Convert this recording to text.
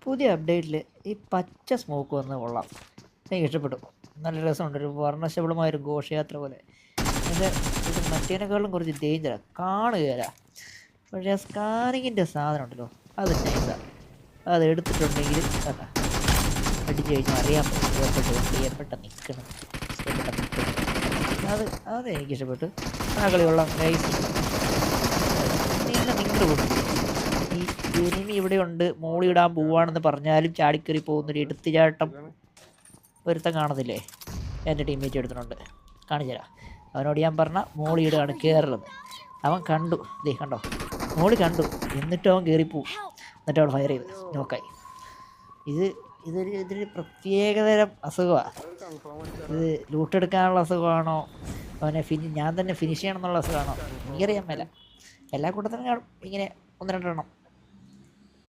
പുതിയ അപ്ഡേറ്റിൽ ഈ പച്ച സ്മോക്ക് വന്ന് കൊള്ളാം. എനിക്ക് ഇഷ്ടപ്പെട്ടു. നല്ല രസമുണ്ട്. ഒരു വർണ്ണശബളമായൊരു ഘോഷയാത്ര പോലെ. പക്ഷേ ഇത് മറ്റേനേക്കാളും കുറച്ച് ഡേഞ്ചറാണ്, കാണുകയില്ല. പക്ഷേ ആ സ്കാനിങ്ങിൻ്റെ സാധനം ഉണ്ടല്ലോ, അത് നൈസാണ്. അത് എടുത്തിട്ടുണ്ടെങ്കിൽ അതാ അടിച്ചു കഴിഞ്ഞാൽ അറിയാൻ പറ്റും പ്രിയപ്പെട്ട നിൽക്കണം, ഇഷ്ടപ്പെട്ട നിൽക്കണം. അത് എനിക്ക് ഇഷ്ടപ്പെട്ടു. ആ കളിയുള്ള നൈസ്. നിങ്ങൾ കൊടുക്കും ഈ എനിമി ഇവിടെയുണ്ട്, മോളിയിടാൻ പോവാണെന്ന് പറഞ്ഞാലും ചാടിക്കറി പോകുന്നൊരു എടുത്തുചാട്ടം ഒരുത്തം കാണുന്നില്ലേ? എൻ്റെ ടീമേറ്റ് എടുത്തിട്ടുണ്ട്, കാണിച്ചു തരാം. അവനോട് ഞാൻ പറഞ്ഞ മോളിയിടുകയാണ്, കയറുന്നത്. അവൻ കണ്ടു, ദേ കണ്ടോ, മോളി കണ്ടു, എന്നിട്ടും അവൻ കയറിപ്പോവും. എന്നിട്ട് അവൻ ഫയർ ചെയ്ത് നോക്കായി. ഇതൊരു പ്രത്യേകതരം അസുഖമാണ്. ഇത് ലൂട്ടെടുക്കാനുള്ള അസുഖമാണോ, അവനെ ഞാൻ തന്നെ ഫിനിഷ് ചെയ്യണം എന്നുള്ള അസുഖമാണോ എനിക്കറിയാൻ മേല. എല്ലാ കൂട്ടത്തിനും കാണും ഇങ്ങനെ ഒന്ന് രണ്ടെണ്ണം.